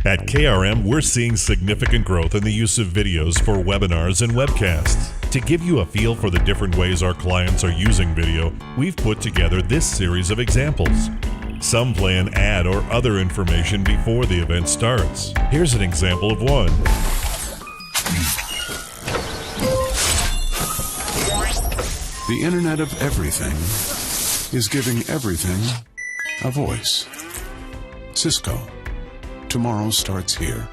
At KRM, we're seeing significant growth in the use of videos for webinars and webcasts. To give you a feel for the different ways our clients are using video, we've put together this series of examples. Some play an ad or other information before the event starts. Here's an example of one. The Internet of Everything is giving everything a voice. Cisco. Tomorrow starts here.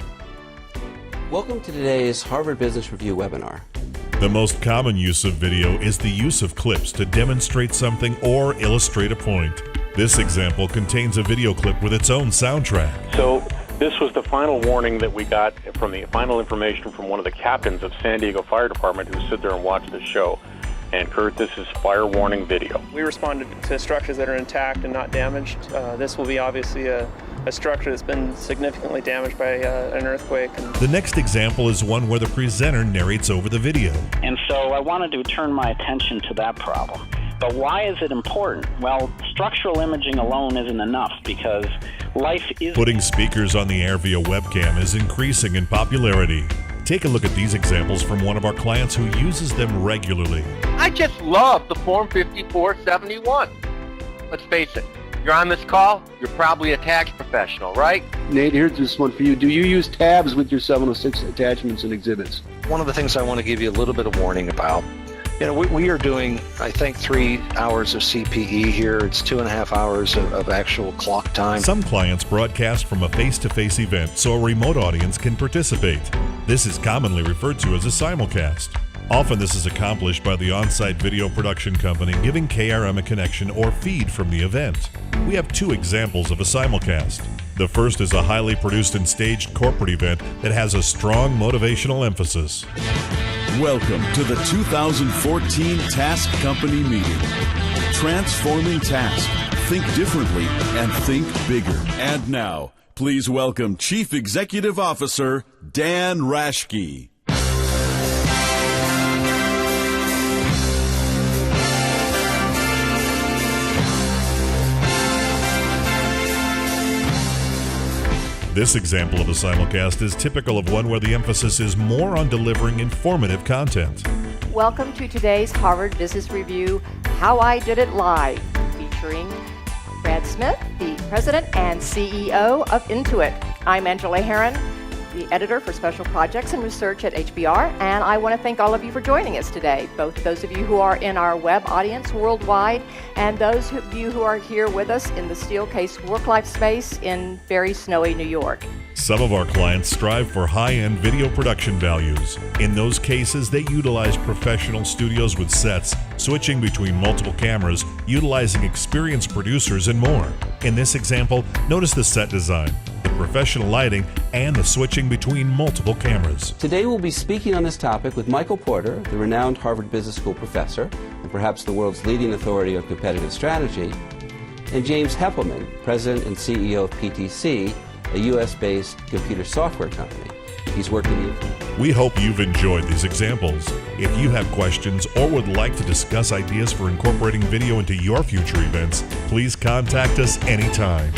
Welcome to today's Harvard Business Review webinar. The most common use of video is the use of clips to demonstrate something or illustrate a point. This example contains a video clip with its own soundtrack. So this was the final warning that we got from the final information from one of the captains of San Diego Fire Department who stood there and watched the show. And Kurt, this is fire warning video. We responded to structures that are intact and not damaged. This will be obviously a structure that's been significantly damaged by an earthquake. The next example is one where the presenter narrates over the video. And so I wanted to turn my attention to that problem. But why is it important? Well, structural imaging alone isn't enough because life is... Putting speakers on the air via webcam is increasing in popularity. Take a look at these examples from one of our clients who uses them regularly. I just love the Form 5471. Let's face it, you're on this call, you're probably a tax professional, right? Nate, here's this one for you. Do you use tabs with your 706 attachments and exhibits? One of the things I want to give you a little bit of warning about, we are doing, I think, 3 hours of CPE here. It's 2.5 hours of actual clock time. Some clients broadcast from a face-to-face event so a remote audience can participate. This is commonly referred to as a simulcast. Often this is accomplished by the on-site video production company giving KRM a connection or feed from the event. We have 2 examples of a simulcast. The first is a highly produced and staged corporate event that has a strong motivational emphasis. Welcome to the 2014 Task Company meeting. Transforming task. Think differently and think bigger. And now, please welcome Chief Executive Officer Dan Raschke. This example of a simulcast is typical of one where the emphasis is more on delivering informative content. Welcome to today's Harvard Business Review, How I Did It Live, featuring Brad Smith, the President and CEO of Intuit. I'm Angela Herron, the Editor for Special Projects and Research at HBR, and I want to thank all of you for joining us today, both those of you who are in our web audience worldwide and those of you who are here with us in the Steelcase Work-Life space in very snowy New York. Some of our clients strive for high-end video production values. In those cases, they utilize professional studios with sets, switching between multiple cameras, utilizing experienced producers, and more. In this example, notice the set design, the professional lighting, and the switching between multiple cameras. Today we'll be speaking on this topic with Michael Porter, the renowned Harvard Business School professor, and perhaps the world's leading authority on competitive strategy, and James Heppelman, President and CEO of PTC, a US-based computer software company. He's worked with you. We hope you've enjoyed these examples. If you have questions or would like to discuss ideas for incorporating video into your future events, please contact us anytime.